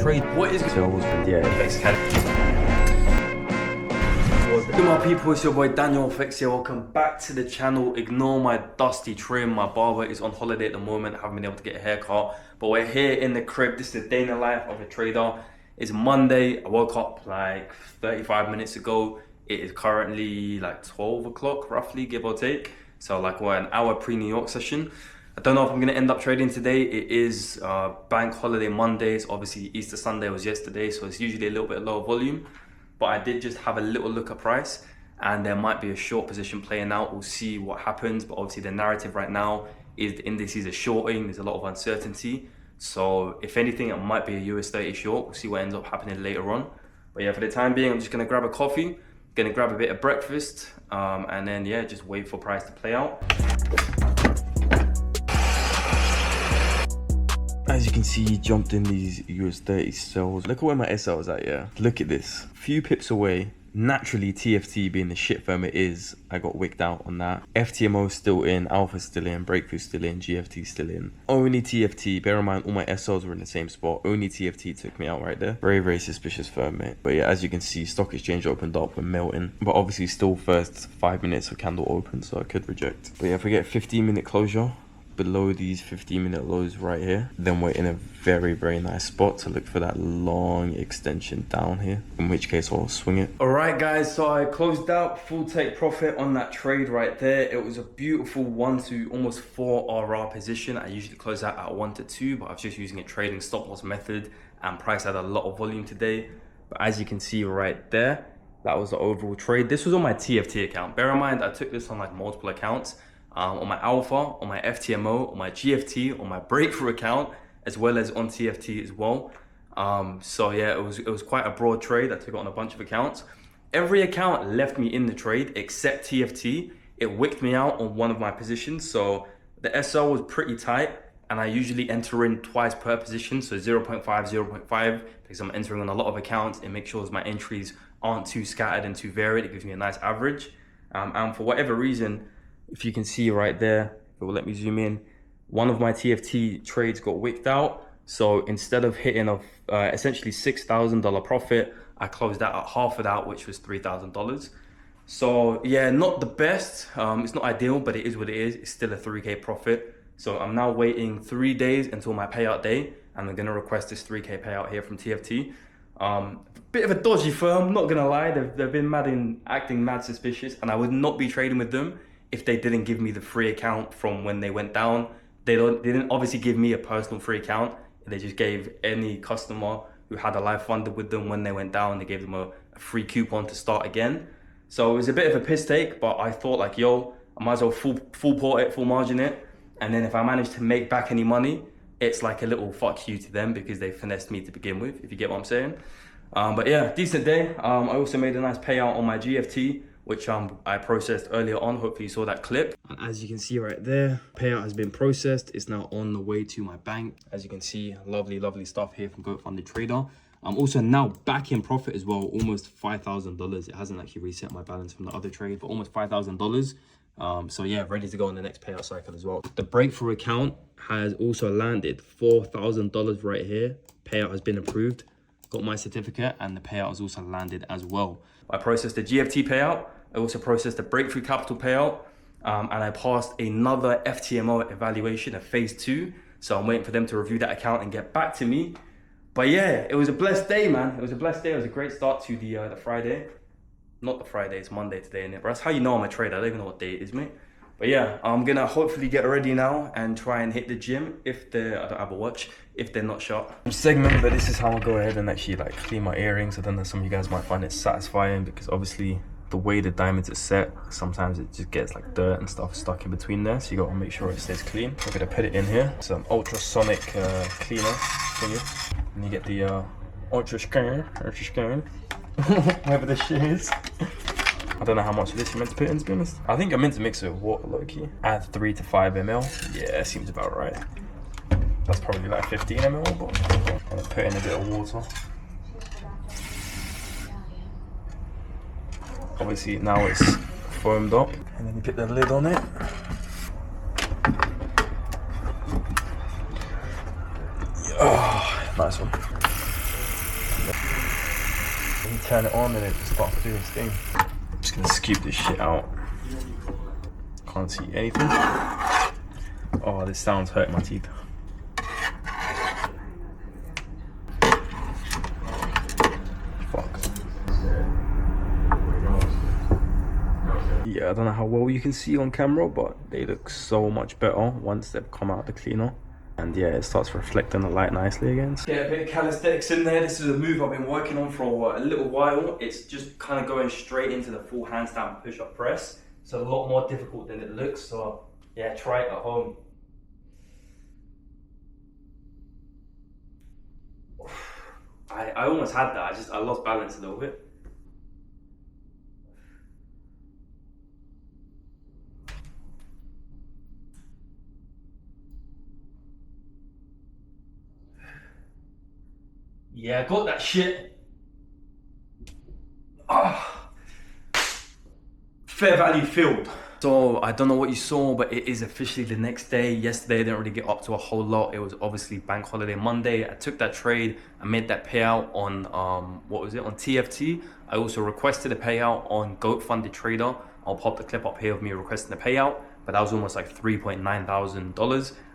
trade. What is sales? Yeah. Hey my people, it's your boy Daniel FX here. Welcome back to the channel. Ignore my dusty trim. My barber is on holiday at the moment. I haven't been able to get a haircut, but we're here in the crib. This is the day in the life of a trader. It's Monday. I woke up like 35 minutes ago. It is currently like 12 o'clock roughly, give or take. So like we're an hour pre-New York session. I don't know if I'm going to end up trading today. It is bank holiday Mondays. Obviously Easter Sunday was yesterday, so it's usually a little bit lower volume. But I did just have a little look at price, and there might be a short position playing out. We'll see what happens. But obviously the narrative right now is the indices are shorting. There's a lot of uncertainty. So if anything, it might be a US 30 short. We'll see what ends up happening later on. But yeah, for the time being, I'm just going to grab a coffee, going to grab a bit of breakfast, and then yeah, just wait for price to play out. As you can see, he jumped in these US 30 sells. Look at where my SL is at, yeah. Look at this. Few pips away. Naturally, TFT being the shit firm it is, I got wicked out on that. FTMO still in, Alpha still in, Breakthrough still in, GFT still in. Only TFT, bear in mind all my SLs were in the same spot. Only TFT took me out right there. Very, very suspicious firm, mate. But yeah, as you can see, stock exchange opened up, we're melting. But obviously still first 5 minutes of candle open, so I could reject. But yeah, if we get 15-minute closure below these 15-minute lows right here, then we're in a very, very nice spot to look for that long extension down here, in which case I'll swing it. All right guys, so I closed out full take profit on that trade right there. It was a beautiful 1 to almost 4 RR position. I usually close out at 1 to 2, but I was just using a trading stop loss method, and price had a lot of volume today. But as you can see right there, that was the overall trade. This was on my TFT account. Bear in mind, I took this on like multiple accounts. On my Alpha, on my FTMO, on my GFT, on my Breakthrough account, as well as on TFT as well. So yeah, it was quite a broad trade. I took it on a bunch of accounts. Every account left me in the trade except TFT. It wicked me out on one of my positions. So the SL was pretty tight, and I usually enter in twice per position. So 0.5, 0.5, because I'm entering on a lot of accounts. It makes sure my entries aren't too scattered and too varied. It gives me a nice average. And for whatever reason, if you can see right there, it will let me zoom in, one of my TFT trades got wicked out. So instead of hitting a essentially $6,000 profit, I closed out at half of that, which was $3,000. So yeah, not the best. It's not ideal, but it is what it is. It's still a 3K profit. So I'm now waiting 3 days until my payout day, and I'm gonna request this 3K payout here from TFT. Bit of a dodgy firm, not gonna lie. They've been acting mad suspicious, and I would not be trading with them if they didn't give me the free account from when they went down. They didn't obviously give me a personal free account. They just gave any customer who had a live funded with them when they went down, they gave them a free coupon to start again. So it was a bit of a piss take, but I thought like, yo, I might as well full port it, full margin it. And then if I manage to make back any money, it's like a little fuck you to them because they finessed me to begin with, if you get what I'm saying. But yeah, decent day. I also made a nice payout on my GFT, which I processed earlier on. Hopefully you saw that clip. And as you can see right there, payout has been processed. It's now on the way to my bank. As you can see, lovely, lovely stuff here from GoFunded Trader. I'm also now back in profit as well, almost $5,000. It hasn't actually reset my balance from the other trade, but almost $5,000. So yeah, ready to go on the next payout cycle as well. The Breakthrough account has also landed $4,000 right here. Payout has been approved. Got my certificate, and the payout has also landed as well. I processed the GFT payout. I also processed a Breakthrough Capital payout, and I passed another FTMO evaluation, a phase 2. So I'm waiting for them to review that account and get back to me. But yeah, it was a blessed day, man. It was a blessed day. It was a great start to the Friday. Not the Friday, it's Monday today, innit? But that's how you know I'm a trader. I don't even know what day it is, mate. But yeah, I'm gonna hopefully get ready now and try and hit the gym if I don't have a watch, if they're not shut. Segment, but this is how I'll go ahead and actually like clean my earrings. I don't know, some of you guys might find it satisfying because obviously the way the diamonds are set, sometimes it just gets like dirt and stuff stuck in between there, so you got to make sure it stays clean. I'm gonna put it in here, some ultrasonic cleaner thingy, and you get the ultra scan, whatever this shit is. I don't know how much of this you're meant to put in, to be honest. I think I'm meant to mix it with water, low-key. Add 3 to 5 ml. Yeah, seems about right. That's probably like 15 ml, but I'm gonna put in a bit of water. Obviously now it's foamed up, and then you put the lid on it. Oh, nice one. You turn it on and it just starts doing its thing. I'm just gonna scoop this shit out. Can't see anything. Oh, this sound's hurting my teeth. Fuck. Yeah, I don't know how well you can see on camera, but they look so much better once they've come out the cleaner. And yeah, it starts reflecting the light nicely again. Yeah, a bit of calisthenics in there. This is a move I've been working on for a little while. It's just kind of going straight into the full handstand push-up press. It's a lot more difficult than it looks, so yeah, try it at home. I almost had that, I lost balance a little bit. Yeah, I got that shit. Fair value filled. So I don't know what you saw, but it is officially the next day. Yesterday I didn't really get up to a whole lot. It was obviously bank holiday Monday. I took that trade. I made that payout on what was it, on TFT. I also requested a payout on Goat Funded Trader. I'll pop the clip up here of me requesting a payout, but that was almost like $3.9 thousand.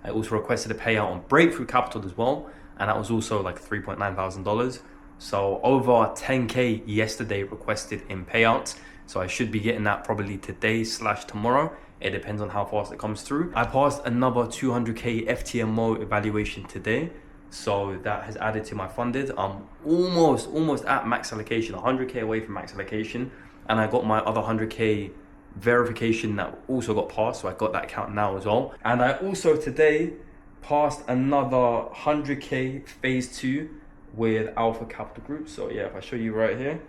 I also requested a payout on Breakthrough Capital as well, and that was also like $3.9 thousand. So over 10K yesterday requested in payouts. So I should be getting that probably today / tomorrow. It depends on how fast it comes through. I passed another 200K FTMO evaluation today. So that has added to my funded. I'm almost at max allocation, 100K away from max allocation. And I got my other 100K verification that also got passed. So I got that account now as well. And I also today passed another 100K phase 2 with Alpha Capital Group. So yeah, if I show you right here,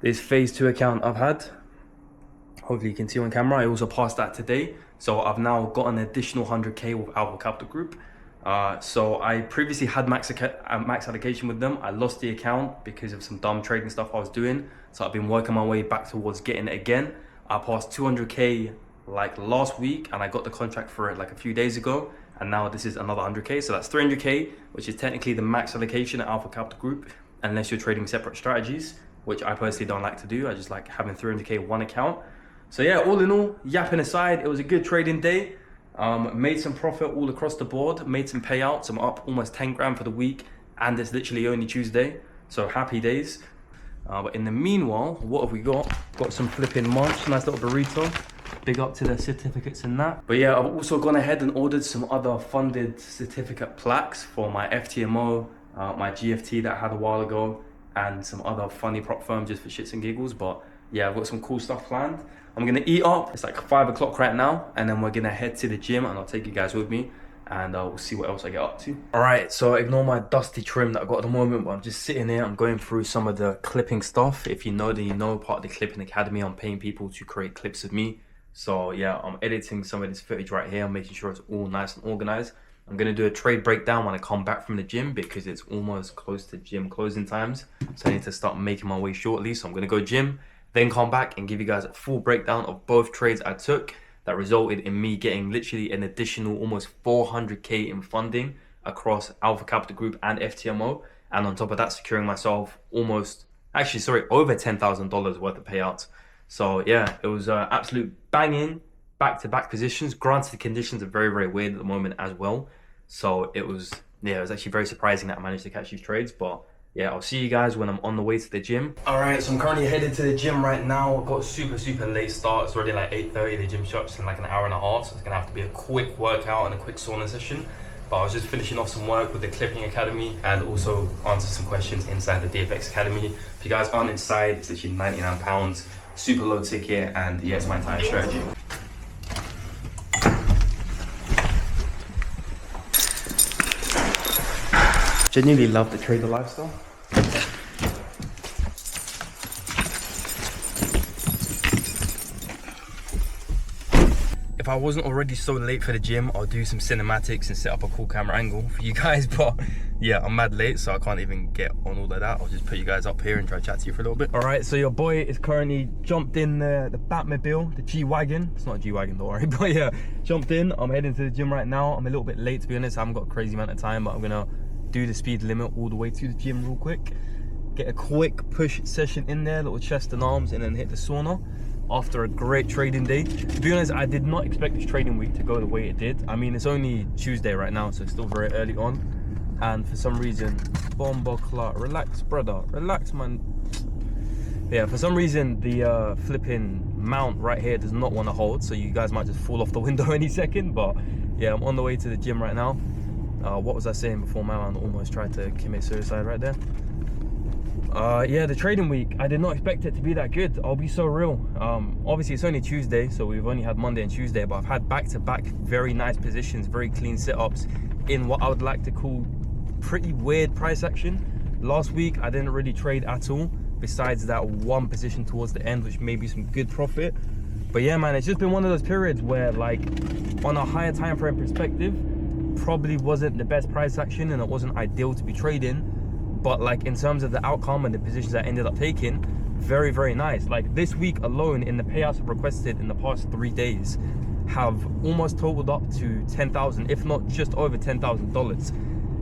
this phase 2 account I've had, hopefully you can see on camera, I also passed that today. So I've now got an additional 100K with Alpha Capital Group. So I previously had max allocation with them. I lost the account because of some dumb trading stuff I was doing. So I've been working my way back towards getting it again. I passed 200K like last week and I got the contract for it like a few days ago. And now this is another 100K. So that's 300K, which is technically the max allocation at Alpha Capital Group, unless you're trading separate strategies, which I personally don't like to do. I just like having 300K one account. So yeah, all in all, yapping aside, it was a good trading day. Made some profit all across the board, made some payouts. I'm up almost 10 grand for the week, and it's literally only Tuesday. So happy days. But in the meanwhile, what have we got? Got some flipping munch, nice little burrito. Big up to the certificates and that. But yeah, I've also gone ahead and ordered some other funded certificate plaques for my FTMO, my GFT that I had a while ago, and some other funny prop firms just for shits and giggles. But yeah, I've got some cool stuff planned. I'm gonna eat up. It's like 5 o'clock right now, and then we're gonna head to the gym, and I'll take you guys with me, and we'll see what else I get up to. All right, so ignore my dusty trim that I got at the moment, but I'm just sitting here. I'm going through some of the clipping stuff. If you know, then you know, part of the Clipping Academy, I'm paying people to create clips of me. So yeah, I'm editing some of this footage right here. I'm making sure it's all nice and organized. I'm gonna do a trade breakdown when I come back from the gym because it's almost close to gym closing times. So I need to start making my way shortly. So I'm gonna go gym, then come back and give you guys a full breakdown of both trades I took that resulted in me getting literally an additional almost 400K in funding across Alpha Capital Group and FTMO. And on top of that, securing myself over $10,000 worth of payouts. So yeah, it was absolute banging back-to-back positions. Granted, the conditions are very, very weird at the moment as well. So it was actually very surprising that I managed to catch these trades. But yeah, I'll see you guys when I'm on the way to the gym. All right, so I'm currently headed to the gym right now. I've got a super late start. It's already like 8:30. The gym shuts in like an hour and a half. So it's gonna have to be a quick workout and a quick sauna session. But I was just finishing off some work with the Clipping Academy and also answer some questions inside the DFX Academy. If you guys aren't inside, it's actually £99. Super low ticket, and yeah, it's my entire strategy. Genuinely love the trader lifestyle. If I wasn't already so late for the gym, I'll do some cinematics and set up a cool camera angle for you guys, but yeah, I'm mad late, so I can't even get on all of that. I'll just put you guys up here and try to chat to you for a little bit. All right, so your boy is currently jumped in the Batmobile, the G-Wagon. It's not a G-Wagon, don't worry, but yeah, jumped in. I'm heading to the gym right now. I'm a little bit late, to be honest. I haven't got a crazy amount of time, but I'm gonna do the speed limit all the way to the gym real quick. get a quick push session in there, little chest and arms, and then hit the sauna after a great trading day. To be honest, I did not expect this trading week to go the way it did. I mean, it's only Tuesday right now, so it's still very early on. And for some reason, Bomba Clark, relax, brother, relax, man. Yeah, for some reason, the flipping mount right here does not want to hold, so you guys might just fall off the window any second. But yeah, I'm on the way to the gym right now. What was I saying before my man almost tried to commit suicide right there? Yeah, the trading week, I did not expect it to be that good. I'll be so real. Obviously it's only Tuesday, so we've only had Monday and Tuesday, but I've had back-to-back very nice positions, very clean setups in what I would like to call pretty weird price action. Last week I didn't really trade at all, besides that one position towards the end, which made me some good profit. But yeah, man, it's just been one of those periods where, like, on a higher time frame perspective, probably wasn't the best price action and it wasn't ideal to be trading. But like, in terms of the outcome and the positions I ended up taking, very, very nice. Like this week alone, in the payouts I've requested in the past 3 days, have almost totaled up to 10,000, if not just over $10,000.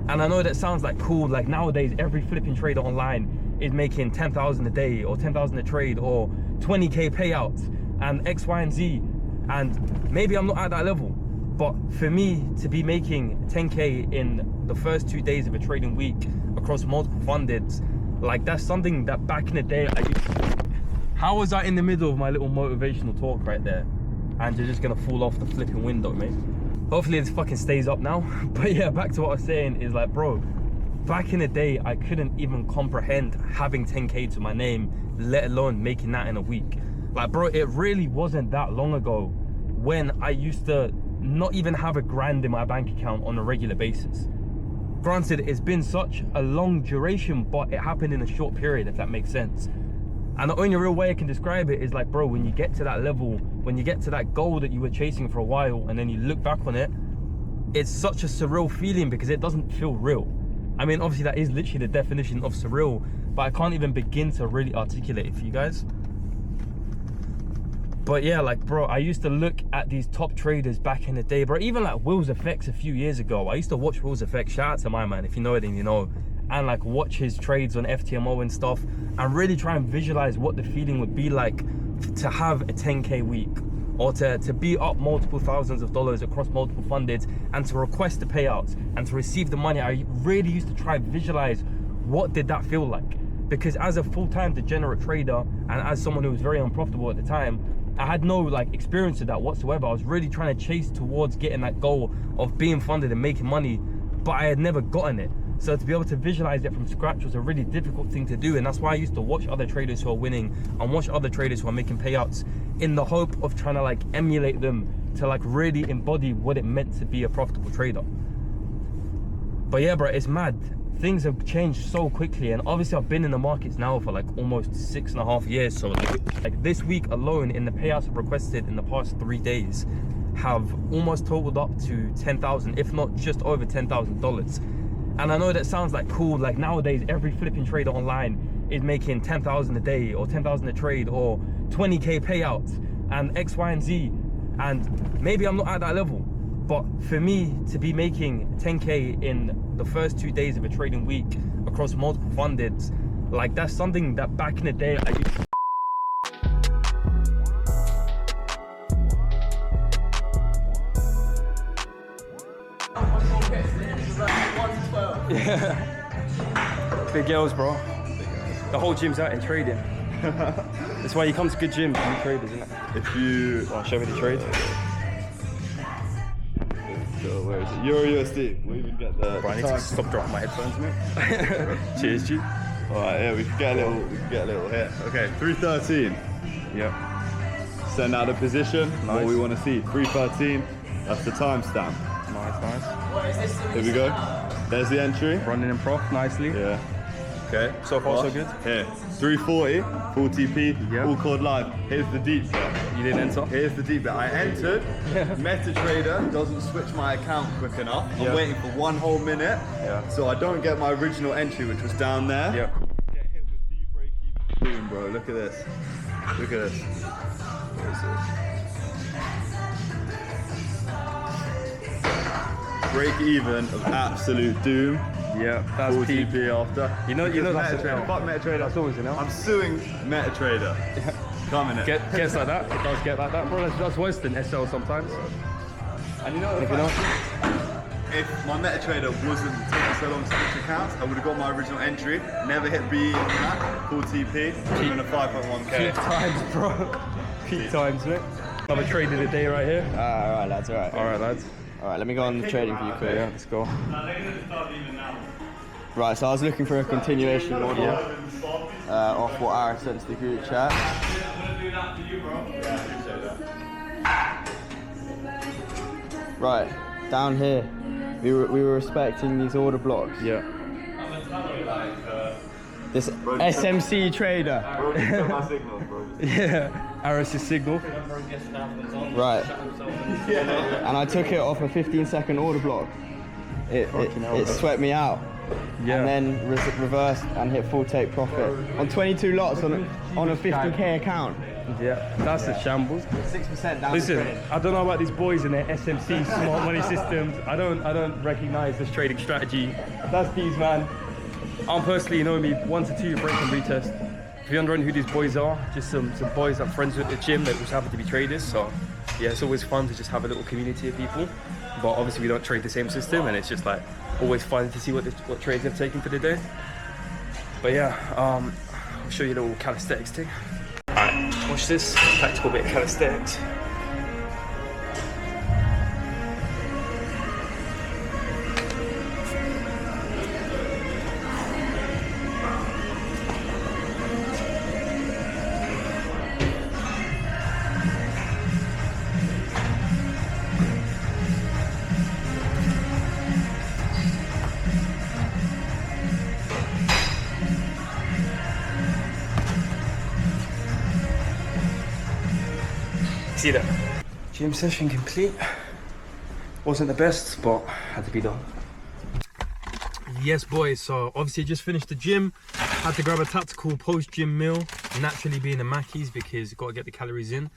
And I know that sounds like cool. Like nowadays, every flipping trader online is making 10,000 a day or 10,000 a trade or 20K payouts and X, Y, and Z. And maybe I'm not at that level, but for me to be making 10K in the first 2 days of a trading week across multiple fundeds, like that's something that back in the day I used to... How was I in the middle of my little motivational talk right there and you're just gonna fall off the flipping window, mate? Hopefully this fucking stays up now. But yeah, back to what I was saying is, like, bro, back in the day I couldn't even comprehend having 10K to my name, let alone making that in a week. Like, bro, it really wasn't that long ago when I used to not even have $1,000 in my bank account on a regular basis. Granted, it's been such a long duration, but it happened in a short period, if that makes sense. And the only real way I can describe it is like, bro, when you get to that level, when you get to that goal that you were chasing for a while, and then you look back on it, it's such a surreal feeling because it doesn't feel real. I mean, obviously that is literally the definition of surreal, but I can't even begin to really articulate it for you guys. But yeah, like, bro, I used to look at these top traders back in the day, bro. Even like Will's Effects a few years ago. I used to watch Will's Effects. Shout out to my man. If you know it, then you know. And like watch his trades on FTMO and stuff, and really try and visualize what the feeling would be like to have a 10K week, or to be up multiple thousands of dollars across multiple fundeds, and to request the payouts and to receive the money. I really used to try and visualize what did that feel like, because as a full-time degenerate trader and as someone who was very unprofitable at the time, I had no like experience of that whatsoever. I was really trying to chase towards getting that goal of being funded and making money, but I had never gotten it. So to be able to visualize it from scratch was a really difficult thing to do. And that's why I used to watch other traders who are winning and watch other traders who are making payouts in the hope of trying to like emulate them, to like really embody what it meant to be a profitable trader. But yeah, bro, it's mad. Things have changed so quickly, and obviously I've been in the markets now for like almost 6.5 years. So like this week alone, in the payouts I've requested in the past 3 days, have almost totaled up to 10,000, if not just over $10,000. And I know that sounds like cool. Like nowadays, every flipping trader online is making 10,000 a day or 10,000 a trade or 20K payouts and X, Y, and Z. And maybe I'm not at that level, but for me to be making 10K in the first 2 days of a trading week across multiple fundeds, like that's something that back in the day I used to... Yeah. Big girls, bro. The whole gym's out in trading. That's why you come to good gyms and you trade, isn't it? If you... Want to show me the trade? So where is it? Euro USD. We'll even get the... Bro, I need to stop dropping my headphones, mate. Cheers, G. Alright, yeah, we can get a little hit. Okay, 313. Yep. Send out the position. Nice. What we want to see. 313. That's the timestamp. Nice, nice. Here we go. There's the entry. Running in prof nicely. Yeah. Okay. So far, so good. Here. 340. Full TP. Yep. All called live. Here's the deep bit. You didn't enter? Here's the deep bit. I entered. MetaTrader doesn't switch my account quick enough. I'm waiting for 1 whole minute. Yeah. So I don't get my original entry, which was down there. Yep. Get hit with the break even. Boom, bro. Look at this. Look at this. What is this? Break even of absolute doom. Yeah, that's Full peak. TP after. You know that's an MetaTrader. L. Fuck MetaTrader. That's always an L. I'm suing MetaTrader. Coming in. Gets like that. It does get like that, bro. That's worse than SL sometimes. And you know what? If my MetaTrader wasn't taking so long to switch accounts, I would have got my original entry, never hit B on that, full TP, even a 5.1k. Peak times, bro. Peak times, mate. Another trade of the day right here. Alright lads, alright. Alright, lads. Alright, let me go on the trading view quick. Yeah, let's go. Right, so I was looking for a continuation model off what Ara sent to the group chat. Right, down here, we were respecting these order blocks. Yeah. This SMC trader. Yeah. Aris's signal. Right. And I took it off a 15-second order block. It swept me out. Yeah. And then reversed and hit full take profit on 22 lots on a 50k account. Yeah, that's a shambles. 6% down. Listen, the trade. I don't know about these boys in their SMC smart money systems. I don't recognize this trading strategy. That's these, man. I'm personally, you know me, 1 to 2 break and retest. If you're wondering who these boys are, just some boys I'm friends with at the gym that just happen to be traders. So yeah, it's always fun to just have a little community of people. But obviously we don't trade the same system, and it's just like always fun to see what trades they've taken for the day. But yeah, I'll show you a little calisthenics thing. Alright, watch this practical bit of calisthenics. See that? Gym session complete. Wasn't the best, but had to be done. Yes, boys. So obviously just finished the gym. Had to grab a tactical post-gym meal. Naturally being a Mackey's because you got to get the calories in.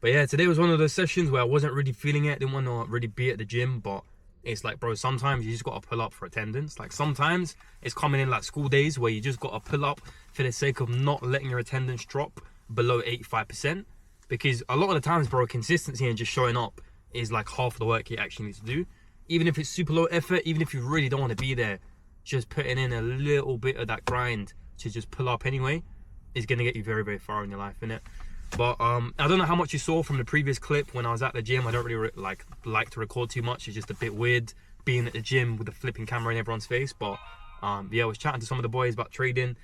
But yeah, today was one of those sessions where I wasn't really feeling it. Didn't want to really be at the gym, but it's like, bro, sometimes you just got to pull up for attendance. Like sometimes it's coming in like school days where you just got to pull up for the sake of not letting your attendance drop below 85%. Because a lot of the times, bro, consistency and just showing up is like half the work you actually need to do. Even if it's super low effort, even if you really don't want to be there, just putting in a little bit of that grind to just pull up anyway is going to get you very, very far in your life, innit? But I don't know how much you saw from the previous clip when I was at the gym. I don't really like to record too much. It's just a bit weird being at the gym with a flipping camera in everyone's face. But yeah, I was chatting to some of the boys about trading.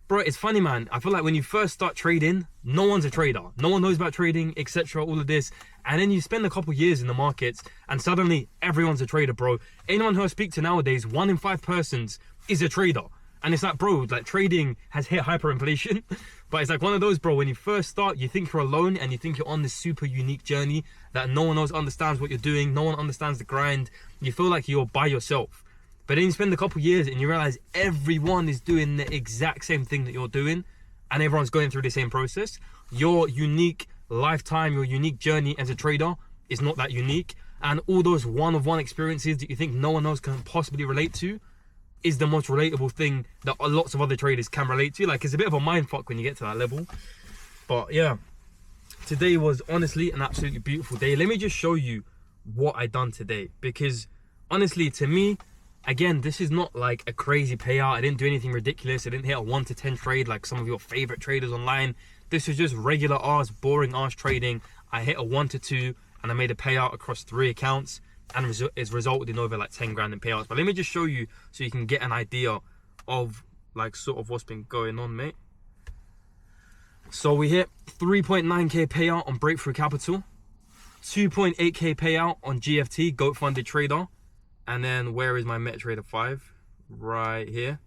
Bro, it's funny, man. I feel like when you first start trading, no one's a trader. No one knows about trading, etc. All of this. And then you spend a couple years in the markets and suddenly everyone's a trader, bro. Anyone who I speak to nowadays, 1 in 5 persons is a trader. And it's like, bro, like trading has hit hyperinflation. But it's like one of those, bro, when you first start, you think you're alone and you think you're on this super unique journey that no one else understands what you're doing. No one understands the grind. You feel like you're by yourself. But then you spend a couple years and you realize everyone is doing the exact same thing that you're doing and everyone's going through the same process. Your unique lifetime, your unique journey as a trader is not that unique. And all those one-of-one experiences that you think no one else can possibly relate to is the most relatable thing that lots of other traders can relate to. Like, it's a bit of a mind fuck when you get to that level. But yeah, today was honestly an absolutely beautiful day. Let me just show you what I done today, because honestly, to me, again, this is not like a crazy payout. I didn't do anything ridiculous. I didn't hit a 1 to 10 trade like some of your favorite traders online. This is just regular arse, boring arse trading. I hit a 1 to 2 and I made a payout across 3 accounts and it's resulted in over like 10 grand in payouts. But let me just show you so you can get an idea of like sort of what's been going on, mate. So we hit 3.9k payout on Breakthrough Capital, 2.8k payout on GFT, Goat Funded Trader. And then where is my MetaTrader 5? Right here.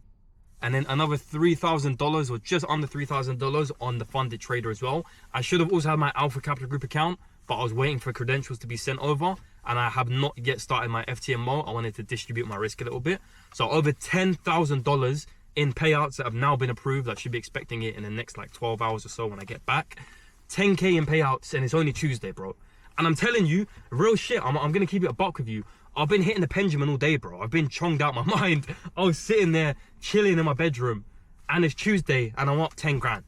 And then another $3,000 or just under $3,000 on the Funded Trader as well. I should have also had my Alpha Capital Group account, but I was waiting for credentials to be sent over. And I have not yet started my FTMO. I wanted to distribute my risk a little bit. So over $10,000 in payouts that have now been approved. I should be expecting it in the next like 12 hours or so when I get back. 10k in payouts and it's only Tuesday, bro. And I'm telling you, real shit, I'm going to keep it a buck with you. I've been hitting the pendulum all day, bro. I've been chonged out my mind. I was sitting there chilling in my bedroom, and it's Tuesday, and I'm up 10 grand.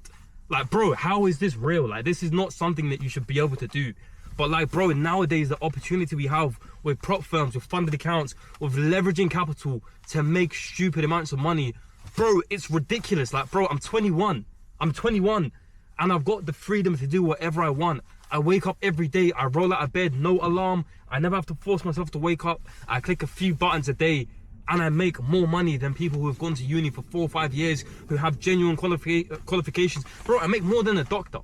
Like, bro, how is this real? Like, this is not something that you should be able to do. But like, bro, nowadays the opportunity we have with prop firms, with funded accounts, with leveraging capital to make stupid amounts of money, bro, it's ridiculous. Like, bro, I'm 21, and I've got the freedom to do whatever I want. I wake up every day, I roll out of bed, no alarm. I never have to force myself to wake up. I click a few buttons a day, and I make more money than people who have gone to uni for 4 or 5 years, who have genuine qualifications. Bro, I make more than a doctor.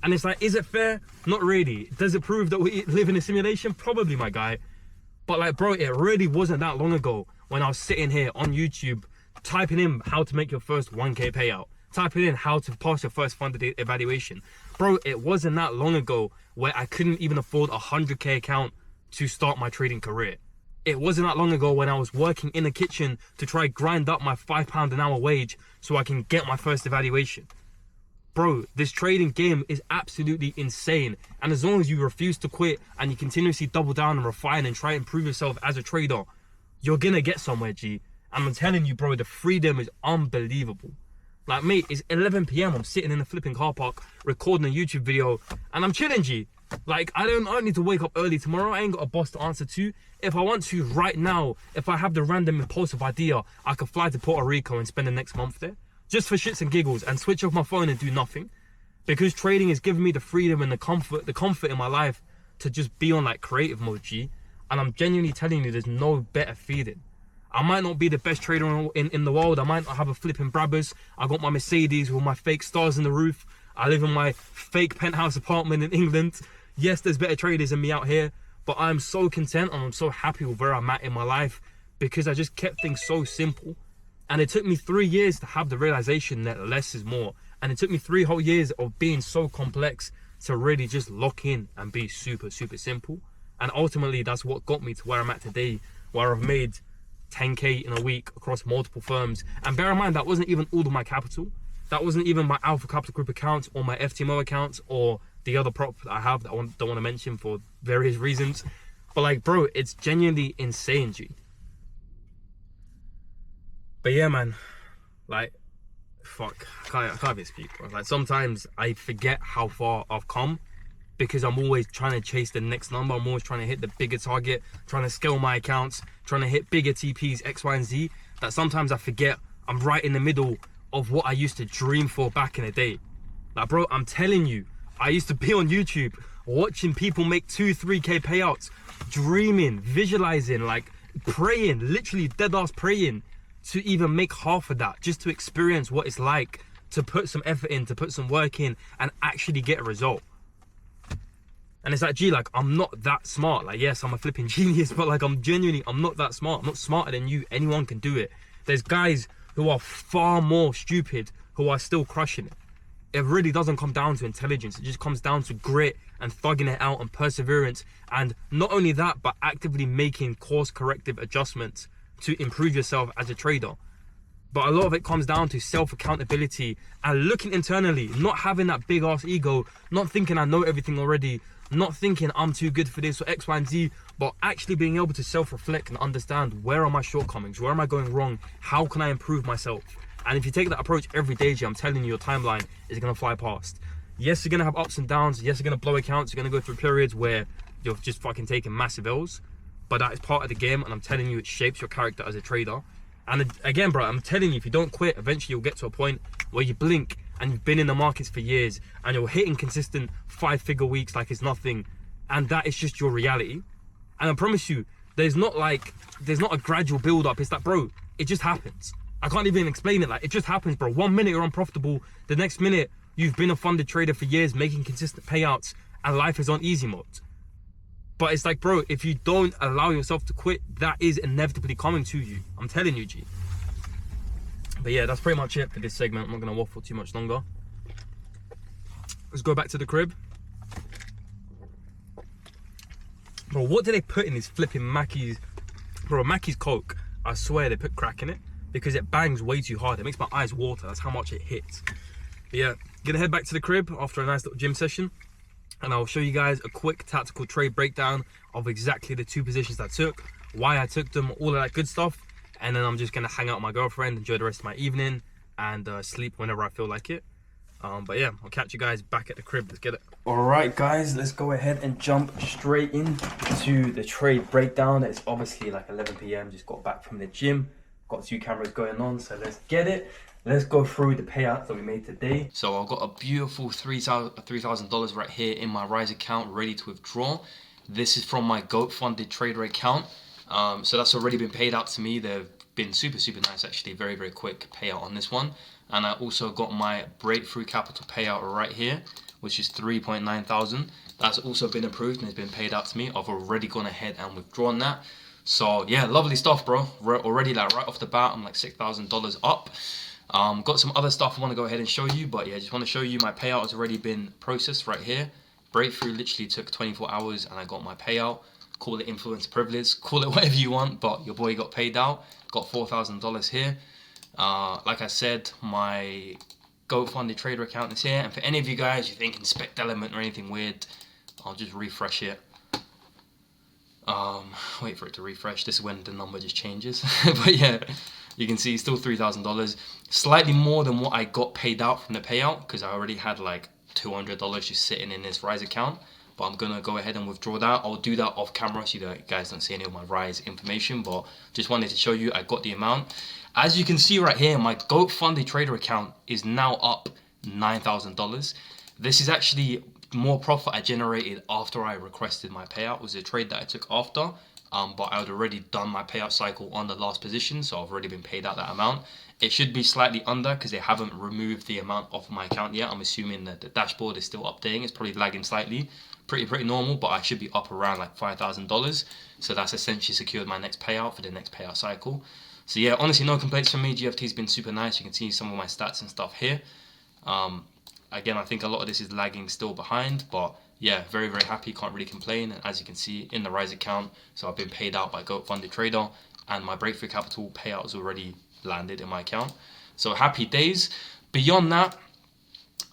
And it's like, is it fair? Not really. Does it prove that we live in a simulation? Probably, my guy. But like, bro, it really wasn't that long ago when I was sitting here on YouTube, typing in how to make your first 1K payout, typing in how to pass your first funded evaluation. Bro, it wasn't that long ago where I couldn't even afford a 100K account to start my trading career. It wasn't that long ago when I was working in the kitchen to try grind up my £5 an hour wage so I can get my first evaluation. Bro, this trading game is absolutely insane. And as long as you refuse to quit and you continuously double down and refine and try and improve yourself as a trader, you're gonna get somewhere, G. And I'm telling you, bro, the freedom is unbelievable. Like, mate, it's 11 PM. I'm sitting in the flipping car park recording a YouTube video and I'm chilling, G. Like, I don't need to wake up early tomorrow. I ain't got a boss to answer to. If I want to right now, if I have the random impulsive idea, I could fly to Puerto Rico and spend the next month there. Just for shits and giggles, and switch off my phone and do nothing. Because trading has given me the freedom and the comfort in my life to just be on like creative mode, G. And I'm genuinely telling you, there's no better feeling. I might not be the best trader in the world. I might not have a flipping Brabus. I got my Mercedes with my fake stars in the roof. I live in my fake penthouse apartment in England. Yes, there's better traders than me out here, but I'm so content and I'm so happy with where I'm at in my life because I just kept things so simple. And it took me 3 years to have the realization that less is more. And it took me 3 whole years of being so complex to really just lock in and be super, super simple. And ultimately, that's what got me to where I'm at today, where I've made 10K in a week across multiple firms. And bear in mind, that wasn't even all of my capital. That wasn't even my Alpha Capital Group accounts or my FTMO accounts or the other prop that I have that I don't want to mention for various reasons. But like, bro, it's genuinely insane, G. But yeah, man, like, fuck, I can't even speak, bro. Like, sometimes I forget how far I've come because I'm always trying to chase the next number. I'm always trying to hit the bigger target, trying to scale my accounts, trying to hit bigger TPs, X, Y, and Z, that sometimes I forget I'm right in the middle of what I used to dream for back in the day. Like, bro, I'm telling you, I used to be on YouTube watching people make 2-3K payouts, dreaming, visualizing, like praying, literally dead ass praying to even make half of that, just to experience what it's like to put some effort in, to put some work in and actually get a result. And it's like, gee, like, I'm not that smart. Like, yes, I'm a flipping genius, but like, I'm not that smart. I'm not smarter than you. Anyone can do it. There's guys who are far more stupid who are still crushing it. It really doesn't come down to intelligence. It just comes down to grit and thugging it out and perseverance. And not only that, but actively making course corrective adjustments to improve yourself as a trader. But a lot of it comes down to self-accountability and looking internally, not having that big ass ego, not thinking I know everything already, not thinking I'm too good for this or X, Y, and Z, but actually being able to self-reflect and understand, where are my shortcomings? Where am I going wrong? How can I improve myself? And if you take that approach every day, I'm telling you, your timeline is gonna fly past. Yes, you're gonna have ups and downs. Yes, you're gonna blow accounts. You're gonna go through periods where you're just fucking taking massive L's. But that is part of the game, and I'm telling you, it shapes your character as a trader. And again, bro, I'm telling you, if you don't quit, eventually you'll get to a point where you blink and you've been in the markets for years and you're hitting consistent 5-figure weeks like it's nothing, and that is just your reality. And I promise you, there's not a gradual build up. It's like, bro, it just happens. I can't even explain it. Like, it just happens, bro. 1 minute you're unprofitable, the next minute you've been a funded trader for years, making consistent payouts, and life is on easy mode. But it's like, bro, if you don't allow yourself to quit, that is inevitably coming to you. I'm telling you, G. But yeah, that's pretty much it for this segment. I'm not going to waffle too much longer. Let's go back to the crib. Bro, what do they put in these flipping Mackey's? Bro, Mackey's Coke, I swear they put crack in it because it bangs way too hard. It makes my eyes water. That's how much it hits. But yeah, gonna head back to the crib after a nice little gym session. And I'll show you guys a quick tactical trade breakdown of exactly the 2 positions I took why I took them, all of that good stuff. And then I'm just gonna hang out with my girlfriend, enjoy the rest of my evening, and sleep whenever I feel like it. But yeah, I'll catch you guys back at the crib. Let's get it. Alright guys, let's go ahead and jump straight into the trade breakdown. It's obviously like 11 p.m. Just got back from the gym. Got 2 cameras going on, so let's get it. Let's go through the payouts that we made today. So I've got a beautiful $3,000 right here in my Rise account ready to withdraw. This is from my GOAT funded trader account. So that's already been paid out to me. They've been super nice actually, very quick payout on this one. And I also got my Breakthrough Capital payout right here, which is 3.9 thousand. That's also been approved and it's been paid out to me. I've already gone ahead and withdrawn that. So yeah, lovely stuff, bro. Already like right off the bat, I'm like $6,000 up. Got some other stuff I want to go ahead and show you, but yeah, just want to show you my payout has already been processed right here. Breakthrough literally took 24 hours and I got my payout. Call it influence privilege, call it whatever you want, but your boy got paid out. Got $4,000 here. Like I said, my GOAT funded trader account is here. And for any of you guys you think inspect element or anything weird, I'll just refresh it. Wait for it to refresh. This is when the number just changes. But yeah, you can see still $3,000. Slightly more than what I got paid out from the payout, because I already had like $200 just sitting in this Rise account. But I'm gonna go ahead and withdraw that. I'll do that off camera so you guys don't see any of my Rise information, but just wanted to show you I got the amount. As you can see right here, my GOAT funded trader account is now up $9,000. This is actually more profit I generated after I requested my payout. It was a trade that I took after, but I had already done my payout cycle on the last position, so I've already been paid out that amount. It should be slightly under because they haven't removed the amount off my account yet. I'm assuming that the dashboard is still updating. It's probably lagging slightly. Pretty normal, but I should be up around like $5,000. So that's essentially secured my next payout for the next payout cycle. So yeah, honestly, no complaints from me. GFT's been super nice. You can see some of my stats and stuff here. Again, I think a lot of this is lagging still behind, but yeah, very happy. Can't really complain. And as you can see in the Rise account, so I've been paid out by GOAT funded trader, and my Breakthrough Capital payout has already landed in my account. So happy days. Beyond that,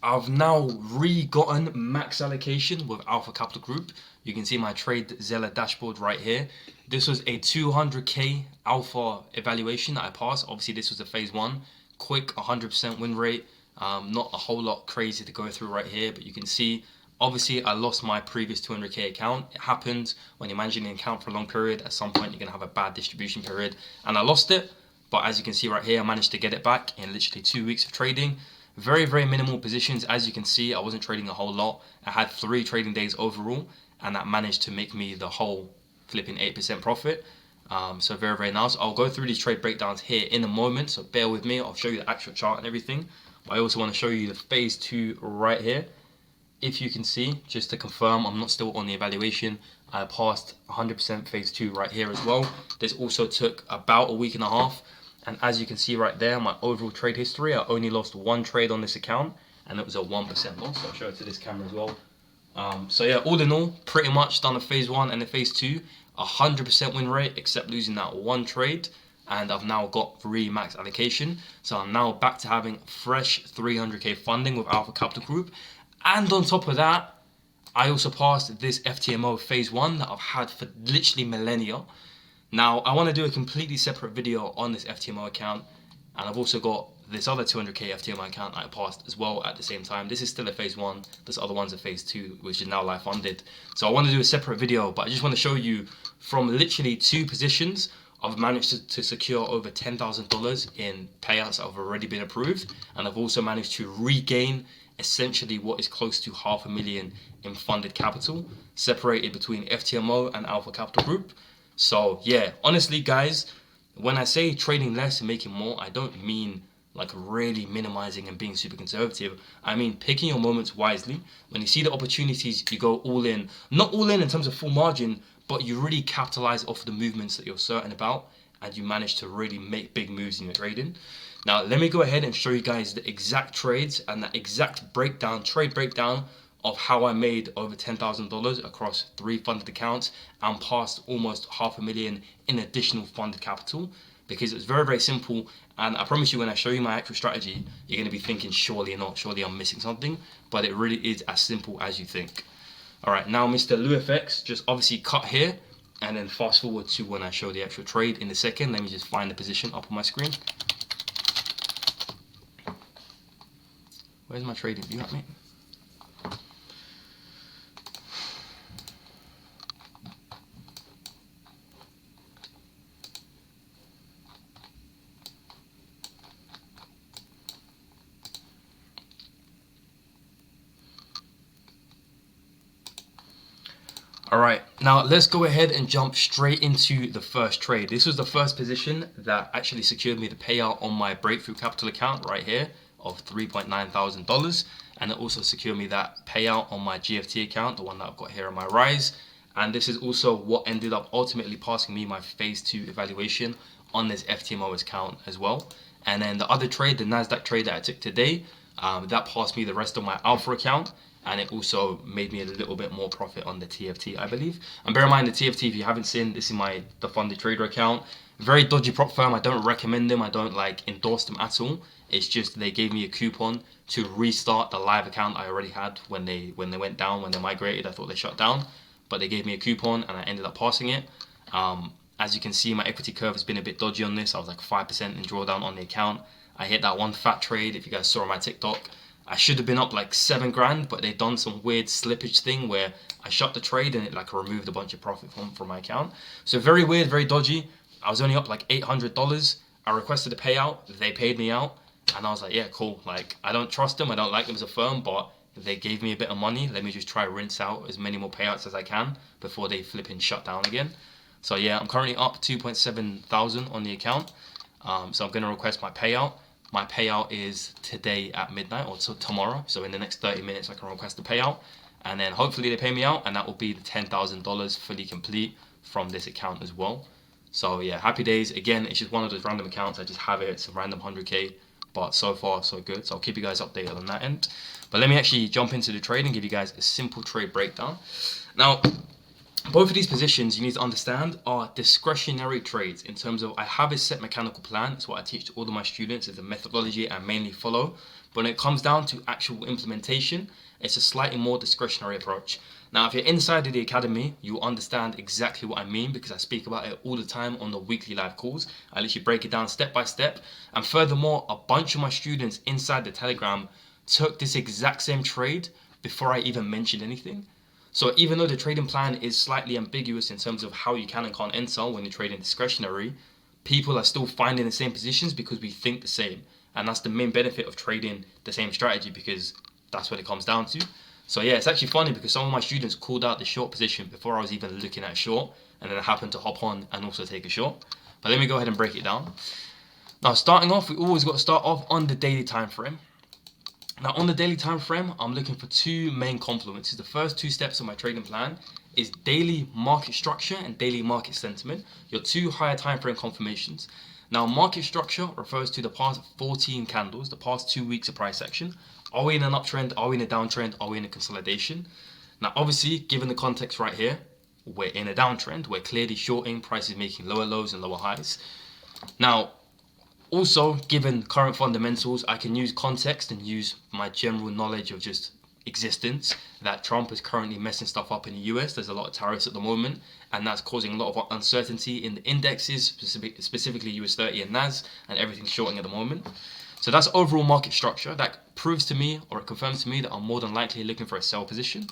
I've now re-gotten max allocation with Alpha Capital Group. You can see my Trade Zeller dashboard right here. This was a 200k Alpha evaluation that I passed. Obviously, this was a phase 1. Quick 100% win rate. Not a whole lot crazy to go through right here, but you can see, obviously, I lost my previous 200k account. It happens when you're managing an account for a long period. At some point, you're going to have a bad distribution period, and I lost it. But as you can see right here, I managed to get it back in literally 2 weeks of trading. Very minimal positions. As you can see, I wasn't trading a whole lot. I had 3 trading days overall, and that managed to make me the whole flipping 8% profit. So very nice. I'll go through these trade breakdowns here in a moment, so bear with me. I'll show you the actual chart and everything. But I also want to show you the phase 2 right here. If you can see, just to confirm, I'm not still on the evaluation. I passed 100% phase 2 right here as well. This also took about a week and a half. And as you can see right there, my overall trade history, I only lost 1 trade on this account, and it was a 1% loss. I'll show it to this camera as well. So yeah, all in all, pretty much done a phase 1 and a phase 2, 100% win rate, except losing that 1 trade. And I've now got max allocation. So I'm now back to having fresh 300k funding with Alpha Capital Group. And on top of that, I also passed this FTMO phase 1 that I've had for literally millennia. Now, I want to do a completely separate video on this FTMO account, and I've also got this other 200k FTMO account that I passed as well at the same time. This is still a phase 1, this other one's a phase 2, which is now live funded. So I want to do a separate video, but I just want to show you from literally 2 positions, I've managed to secure over $10,000 in payouts that have already been approved, and I've also managed to regain essentially what is close to $500,000 in funded capital, separated between FTMO and Alpha Capital Group. So yeah, honestly guys, when I say trading less and making more, I don't mean like really minimizing and being super conservative. I mean picking your moments wisely. When you see the opportunities, you go all in. Not all in terms of full margin, but you really capitalize off the movements that you're certain about, and you manage to really make big moves in your trading. Now let me go ahead and show you guys the exact trades and the exact breakdown, trade breakdown of how I made over $10,000 across 3 funded accounts and passed almost $500,000 in additional funded capital, because it's very simple. And I promise you, when I show you my actual strategy, you're going to be thinking, surely I'm missing something, but it really is as simple as you think. All right, now Mr. LouFX just obviously cut here. And then fast forward to when I show the actual trade in a second. Let me just find the position up on my screen. Where's my trading view at, mate? All right, now let's go ahead and jump straight into the first trade. This was the first position that actually secured me the payout on my Breakthrough Capital account right here of $3.9 thousand. And it also secured me that payout on my GFT account, the one that I've got here on my Rise. And this is also what ended up ultimately passing me my phase 2 evaluation on this FTMO account as well. And then the other trade, the NASDAQ trade that I took today, that passed me the rest of my Alpha account. And it also made me a little bit more profit on the TFT, I believe. And bear in mind, the TFT, if you haven't seen, this is the funded trader account. Very dodgy prop firm. I don't recommend them. I don't endorse them at all. It's just they gave me a coupon to restart the live account I already had when they went down, when they migrated. I thought they shut down, but they gave me a coupon and I ended up passing it. As you can see, my equity curve has been a bit dodgy on this. I was like 5% in drawdown on the account. I hit that one fat trade, if you guys saw on my TikTok. I should have been up like 7 grand, but they done some weird slippage thing where I shut the trade and it like removed a bunch of profit from my account. So very weird, very dodgy. I was only up like $800. I requested a payout. They paid me out. And I was like, yeah, cool. Like, I don't trust them. I don't like them as a firm, but if they gave me a bit of money, let me just try rinse out as many more payouts as I can before they flip and shut down again. So yeah, I'm currently up 2.7 thousand on the account. So I'm going to request my payout. My payout is today at midnight, or so tomorrow. So in the next 30 minutes, I can request the payout. And then hopefully they pay me out, and that will be the $10,000 fully complete from this account as well. So yeah, happy days. Again, it's just one of those random accounts. I just have it. It's a random 100K. But so far, so good. So I'll keep you guys updated on that end. But let me actually jump into the trade and give you guys a simple trade breakdown. Now, both of these positions you need to understand are discretionary trades in terms of I have a set mechanical plan. It's what I teach to all of my students. It's a methodology I mainly follow. But when it comes down to actual implementation, it's a slightly more discretionary approach. Now, if you're inside of the academy, you'll understand exactly what I mean because I speak about it all the time on the weekly live calls. I literally break it down step by step. And furthermore, a bunch of my students inside the Telegram took this exact same trade before I even mentioned anything. So even though the trading plan is slightly ambiguous in terms of how you can and can't enter when you're trading discretionary, people are still finding the same positions because we think the same. And that's the main benefit of trading the same strategy because that's what it comes down to. So yeah, it's actually funny because some of my students called out the short position before I was even looking at short, and then I happened to hop on and also take a short. But let me go ahead and break it down. Now, starting off, we always got to start off on the daily time frame. Now, on the daily time frame, I'm looking for two main confluences. The first two steps of my trading plan is daily market structure and daily market sentiment, your two higher time frame confirmations. Now, market structure refers to the past 14 candles, the past 2 weeks of price action. Are we in an uptrend? Are we in a downtrend? Are we in a consolidation? Now, obviously, given the context right here, we're in a downtrend. We're clearly shorting, prices making lower lows and lower highs. Now, also, given current fundamentals, I can use context and use my general knowledge of just existence that Trump is currently messing stuff up in the US. There's a lot of tariffs at the moment, and that's causing a lot of uncertainty in the indexes, specifically US 30 and NAS, and everything's shorting at the moment. So that's overall market structure. That proves to me, or it confirms to me, that I'm more than likely looking for a sell position.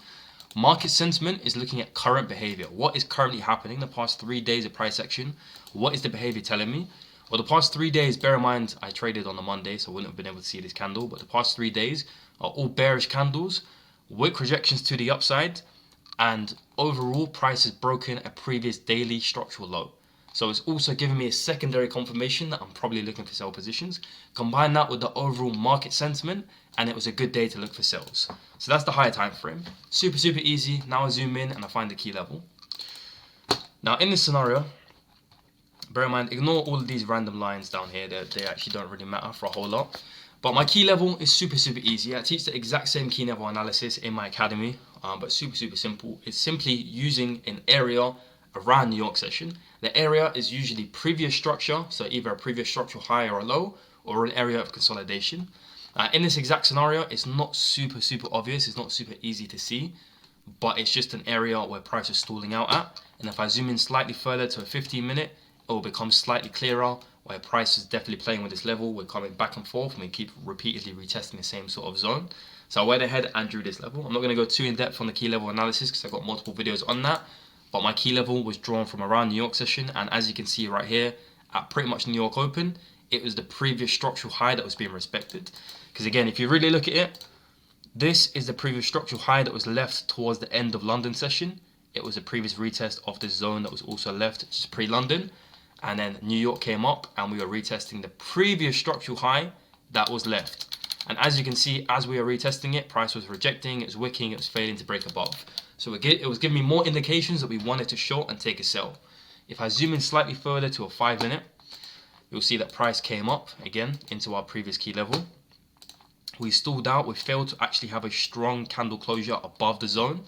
Market sentiment is looking at current behavior. What is currently happening the past 3 days of price action? What is the behavior telling me? Well, the past 3 days, bear in mind, I traded on a Monday, so I wouldn't have been able to see this candle, but the past 3 days are all bearish candles with projections to the upside, and overall price has broken a previous daily structural low. So it's also giving me a secondary confirmation that I'm probably looking for sell positions. Combine that with the overall market sentiment, and it was a good day to look for sells. So that's the higher time frame. Super, super easy. Now I zoom in and I find the key level. Now in this scenario, bear in mind, ignore all of these random lines down here. They actually don't really matter for a whole lot. But my key level is super, super easy. I teach the exact same key level analysis in my academy, but super, super simple. It's simply using an area around New York session. The area is usually previous structure, so either a previous structural high or a low, or an area of consolidation. In this exact scenario, it's not super, super obvious. It's not super easy to see. but it's just an area where price is stalling out at. And if I zoom in slightly further to a 15-minute, it will become slightly clearer, where price is definitely playing with this level. We're coming back and forth, and we keep repeatedly retesting the same sort of zone. So I went ahead and drew this level. I'm not going to go too in depth on the key level analysis because I've got multiple videos on that. But my key level was drawn from around New York session, and as you can see right here, at pretty much New York Open, it was the previous structural high that was being respected. Because again, if you really look at it, this is the previous structural high that was left towards the end of London session. It was a previous retest of the zone that was also left just pre-London. And then New York came up and we were retesting the previous structural high that was left. And as you can see, as we were retesting it, price was rejecting, it was wicking, it was failing to break above. So it was giving me more indications that we wanted to short and take a sell. If I zoom in slightly further to a 5-minute, you'll see that price came up again into our previous key level. We stalled out, we failed to actually have a strong candle closure above the zone.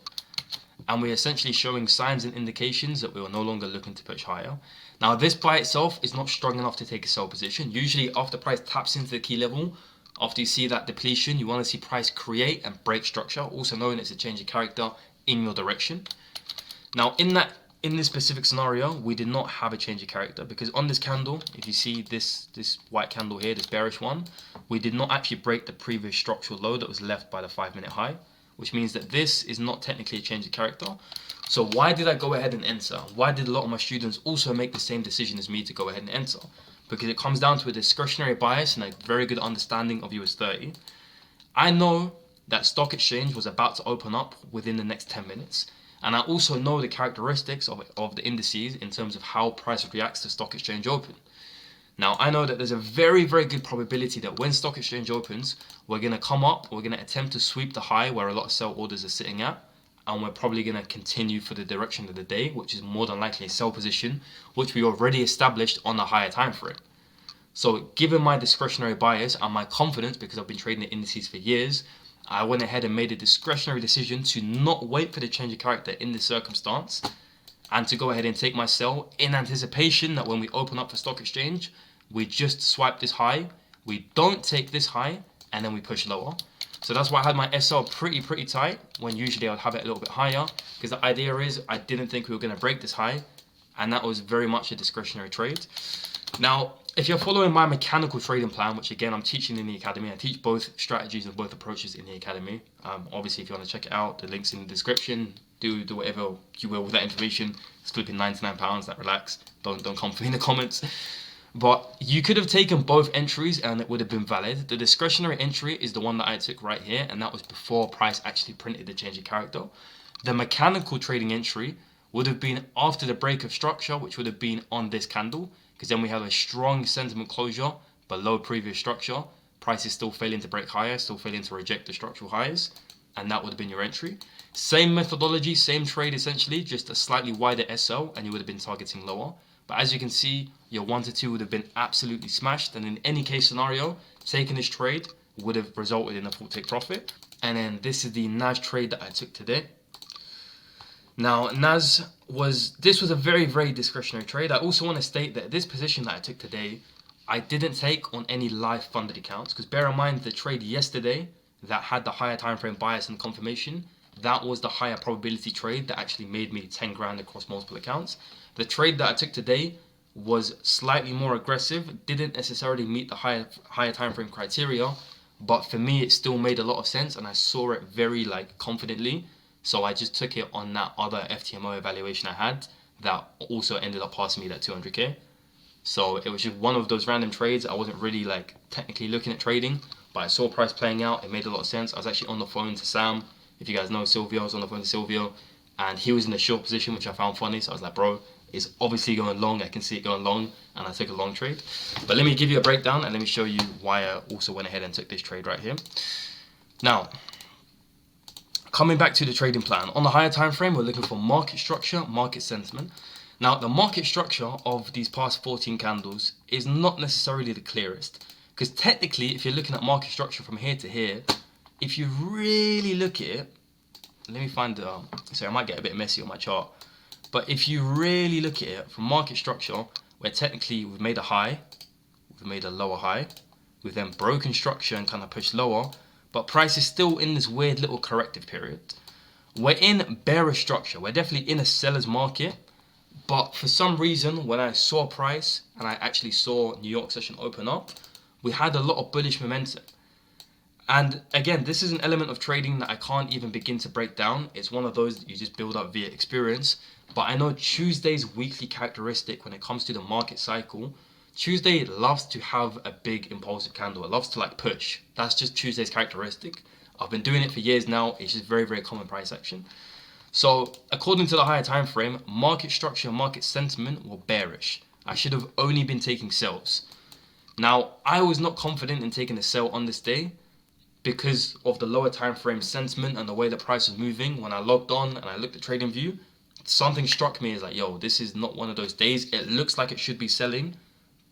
And we're essentially showing signs and indications that we were no longer looking to push higher. Now this by itself is not strong enough to take a sell position. Usually after price taps into the key level, after you see that depletion, you want to see price create and break structure, also known as a change of character in your direction. Now in this specific scenario, we did not have a change of character because on this candle, if you see this white candle here, this bearish one, we did not actually break the previous structural low that was left by the 5-minute high, which means that this is not technically a change of character. So why did I go ahead and enter? Why did a lot of my students also make the same decision as me to go ahead and enter? Because it comes down to a discretionary bias and a very good understanding of US 30. I know that stock exchange was about to open up within the next 10 minutes. And I also know the characteristics of the indices in terms of how price reacts to stock exchange open. Now, I know that there's a very, very good probability that when stock exchange opens, we're going to come up, we're going to attempt to sweep the high where a lot of sell orders are sitting at, and we're probably going to continue for the direction of the day, which is more than likely a sell position, which we already established on the higher time frame. So given my discretionary bias and my confidence, because I've been trading the indices for years, I went ahead and made a discretionary decision to not wait for the change of character in this circumstance and to go ahead and take my sell in anticipation that when we open up for stock exchange, we just swipe this high, we don't take this high, and then we push lower. So that's why I had my SL pretty tight, when usually I'd have it a little bit higher, because the idea is I didn't think we were going to break this high, and that was very much a discretionary trade. Now, if you're following my mechanical trading plan, which again I'm teaching in the academy, I teach both strategies and both approaches in the academy. Obviously, if you want to check it out, the link's in the description. Do whatever you will with that information. It's flipping £99. That relax. Don't come for me in the comments. But you could have taken both entries and it would have been valid. The discretionary entry is the one that I took right here, and that was before price actually printed the change of character. The mechanical trading entry would have been after the break of structure, which would have been on this candle, because then we have a strong sentiment closure below previous structure. Price is still failing to break higher, still failing to reject the structural highs, and that would have been your entry. Same methodology, same trade essentially, just a slightly wider SL, and you would have been targeting lower. But as you can see, your 1 to 2 would have been absolutely smashed, and in any case scenario, taking this trade would have resulted in a full take profit. And then this is the NAS trade that I took today. Now, this was a very discretionary trade. I also want to state that this position that I took today, I didn't take on any live funded accounts, because bear in mind the trade yesterday that had the higher time frame bias and confirmation, that was the higher probability trade that actually made me 10 grand across multiple accounts. The trade that I took today was slightly more aggressive, didn't necessarily meet the higher time frame criteria, but for me it still made a lot of sense and I saw it very confidently. So I just took it on that other FTMO evaluation I had that also ended up passing me that 200k. So it was just one of those random trades. I wasn't really technically looking at trading, but I saw price playing out. It made a lot of sense. I was actually on the phone to Sam. If you guys know Silvio, I was on the phone to Silvio and he was in a short position, which I found funny. So I was like, bro, it's obviously going long. I can see it going long, and I took a long trade. But let me give you a breakdown and let me show you why I also went ahead and took this trade right here. Now, coming back to the trading plan, on the higher time frame, we're looking for market structure, market sentiment. Now, the market structure of these past 14 candles is not necessarily the clearest, because technically, if you're looking at market structure from here to here, if you really look at it, let me find the, sorry, I might get a bit messy on my chart, but if you really look at it from market structure, where technically we've made a high, we've made a lower high, we've then broken structure and kind of pushed lower, but price is still in this weird little corrective period. We're in bearish structure. We're definitely in a seller's market. But for some reason, when I saw price and I actually saw New York session open up, we had a lot of bullish momentum. And again, this is an element of trading that I can't even begin to break down. It's one of those that you just build up via experience. But I know Tuesday's weekly characteristic when it comes to the market cycle, Tuesday loves to have a big impulsive candle. It loves to like push. That's just Tuesday's characteristic. I've been doing it for years now. It's just very, very common price action. So according to the higher time frame, market structure, market sentiment were bearish. I should have only been taking sells. Now, I was not confident in taking a sell on this day because of the lower time frame sentiment and the way the price was moving. When I logged on and I looked at TradingView, something struck me as like, yo, this is not one of those days. It looks like it should be selling,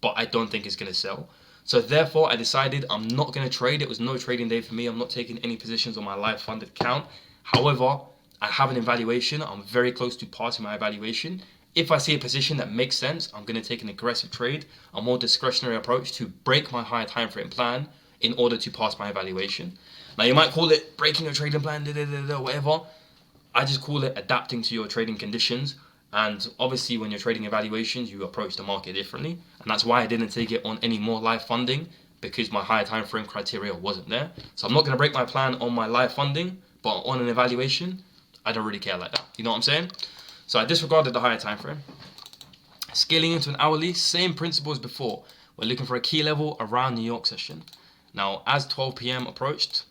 but I don't think it's going to sell. So therefore, I decided I'm not going to trade. It was no trading day for me. I'm not taking any positions on my live funded account. However, I have an evaluation. I'm very close to passing my evaluation. If I see a position that makes sense, I'm going to take an aggressive trade, a more discretionary approach to break my higher time frame plan in order to pass my evaluation. Now, you might call it breaking your trading plan, whatever. I just call it adapting to your trading conditions. And obviously, when you're trading evaluations, you approach the market differently. And that's why I didn't take it on any more live funding, because my higher time frame criteria wasn't there. So I'm not going to break my plan on my live funding, but on an evaluation, I don't really care like that. You know what I'm saying? So I disregarded the higher time frame. Scaling into an hourly, same principle as before. We're looking for a key level around New York session. Now, as 12 p.m. approached,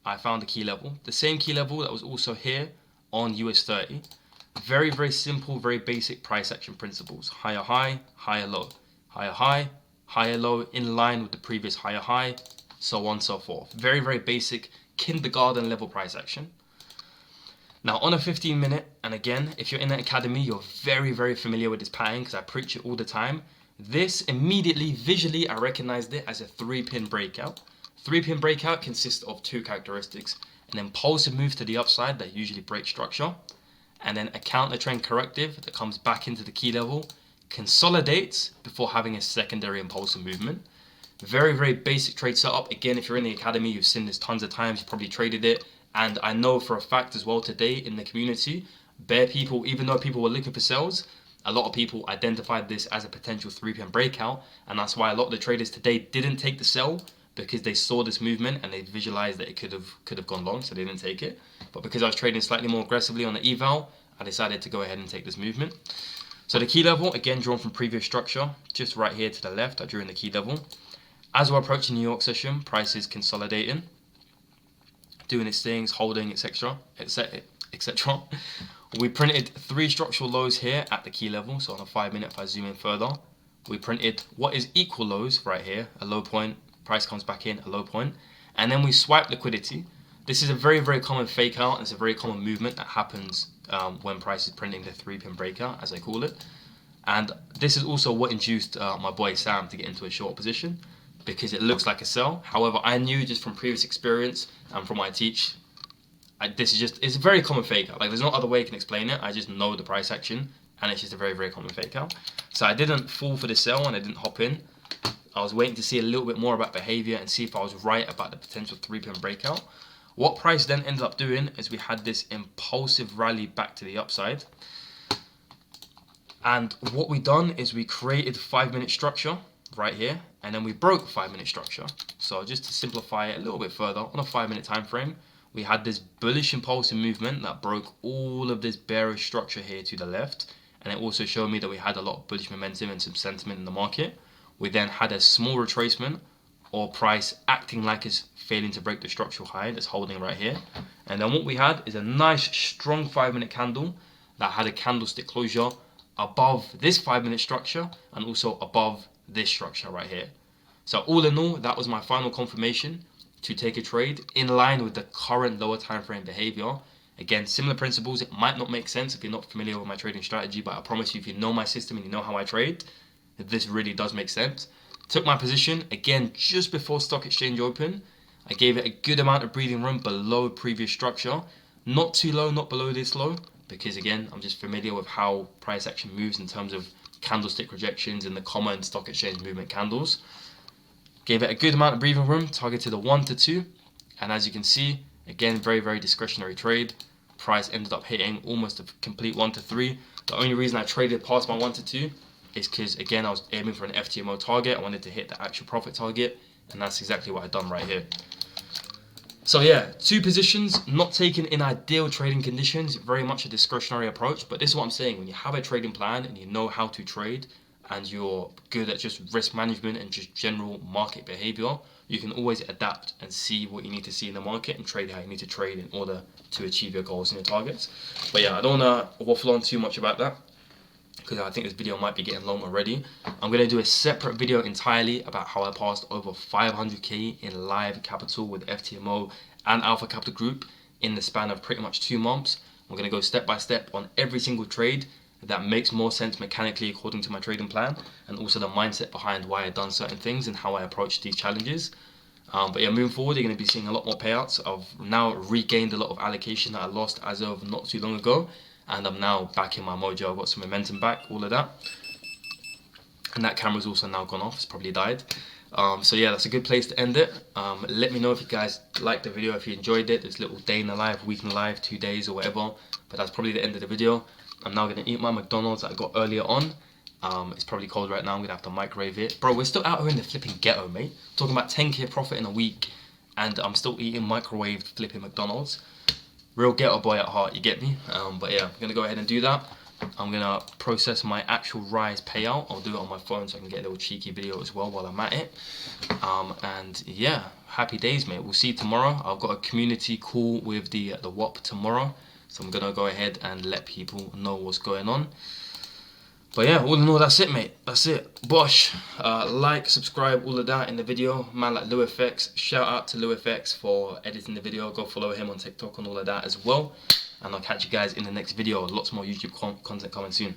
I found a key level. The same key level that was also here on US 30. Very, very simple, very basic price action principles. Higher high, higher low. Higher high, higher low, in line with the previous higher high, so on and so forth. Very, very basic kindergarten level price action. Now on a 15-minute, and again, if you're in an academy, you're very, very familiar with this pattern because I preach it all the time. This immediately, visually, I recognized it as a 3-pin breakout. 3-pin breakout consists of 2 characteristics: an impulsive move to the upside that usually breaks structure, and then a counter trend corrective that comes back into the key level, consolidates before having a secondary impulsive movement. Very, very basic trade setup. Again, if you're in the academy, you've seen this tons of times, you probably traded it. And I know for a fact as well today in the community, bear people, even though people were looking for sells, a lot of people identified this as a potential 3-pin breakout. And that's why a lot of the traders today didn't take the sell, because they saw this movement and they visualized that it could have gone long, so they didn't take it. But because I was trading slightly more aggressively on the eval, I decided to go ahead and take this movement. So the key level, again, drawn from previous structure, just right here to the left, I drew in the key level. As we're approaching New York session, price is consolidating, doing its things, holding, etc., etc. We printed 3 structural lows here at the key level. So on a 5-minute, if I zoom in further, we printed what is equal lows right here, a low point, price comes back in, a low point, and then we swipe liquidity. This is a very, very common fake out. It's a very common movement that happens when price is printing the 3-pin breakout, as I call it. And this is also what induced my boy Sam to get into a short position, because it looks like a sell. However, I knew just from previous experience and from what I teach, it's a very common fake out. Like, there's no other way I can explain it. I just know the price action, and it's just a very, very common fake out. So I didn't fall for the sell and I didn't hop in. I was waiting to see a little bit more about behavior and see if I was right about the potential 3-pin breakout. What price then ended up doing is we had this impulsive rally back to the upside. And what we done is we created 5-minute structure right here, and then we broke 5-minute structure. So just to simplify it a little bit further, on a 5-minute time frame, we had this bullish impulsive movement that broke all of this bearish structure here to the left, and it also showed me that we had a lot of bullish momentum and some sentiment in the market. We then had a small retracement, or price acting like it's failing to break the structural high that's holding right here. And then what we had is a nice strong 5-minute candle that had a candlestick closure above this 5-minute structure and also above this structure right here. So all in all, that was my final confirmation to take a trade in line with the current lower time frame behavior. Again, similar principles. It might not make sense if you're not familiar with my trading strategy, but I promise you, if you know my system and you know how I trade, this really does make sense. Took my position again just before stock exchange open. I gave it a good amount of breathing room below previous structure, not too low, not below this low, because again, I'm just familiar with how price action moves in terms of candlestick rejections and the common stock exchange movement candles. Gave it a good amount of breathing room, targeted a 1 to 2, and as you can see, again, very, very discretionary trade. price ended up hitting almost a complete 1 to 3. The only reason I traded past my 1 to 2 is because, again, I was aiming for an FTMO target. I wanted to hit the actual profit target, and that's exactly what I've done right here. So yeah, 2 positions, not taken in ideal trading conditions, very much a discretionary approach, but this is what I'm saying. When you have a trading plan and you know how to trade and you're good at just risk management and just general market behavior, you can always adapt and see what you need to see in the market and trade how you need to trade in order to achieve your goals and your targets. But yeah, I don't want to waffle on too much about that, because I think this video might be getting long already. I'm going to do a separate video entirely about how I passed over 500k in live capital with FTMO and Alpha Capital Group in the span of pretty much 2 months. I'm going to go step by step on every single trade that makes more sense mechanically according to my trading plan, and also the mindset behind why I've done certain things and how I approach these challenges. But yeah, moving forward, you're going to be seeing a lot more payouts. I've now regained a lot of allocation that I lost as of not too long ago, and I'm now back in my mojo. I've got some momentum back, all of that. And that camera's also now gone off, it's probably died. So yeah, that's a good place to end it. Let me know if you guys liked the video, if you enjoyed it. This little day in the life, week in the life, 2 days or whatever. But that's probably the end of the video. I'm now going to eat my McDonald's that I got earlier on. It's probably cold right now, I'm going to have to microwave it. Bro, we're still out here in the flipping ghetto, mate. Talking about 10k profit in a week, and I'm still eating microwaved flipping McDonald's. Real ghetto boy at heart, you get me? But yeah, I'm going to go ahead and do that. I'm going to process my actual Rise payout. I'll do it on my phone so I can get a little cheeky video as well while I'm at it. And yeah, happy days, mate. We'll see you tomorrow. I've got a community call with the WAP tomorrow. So I'm going to go ahead and let people know what's going on. But yeah, all in all, that's it, mate. That's it. Bosh. Like, subscribe, all of that in the video. Man like LouFX. Shout out to LouFX for editing the video. Go follow him on TikTok and all of that as well. And I'll catch you guys in the next video. Lots more YouTube content coming soon.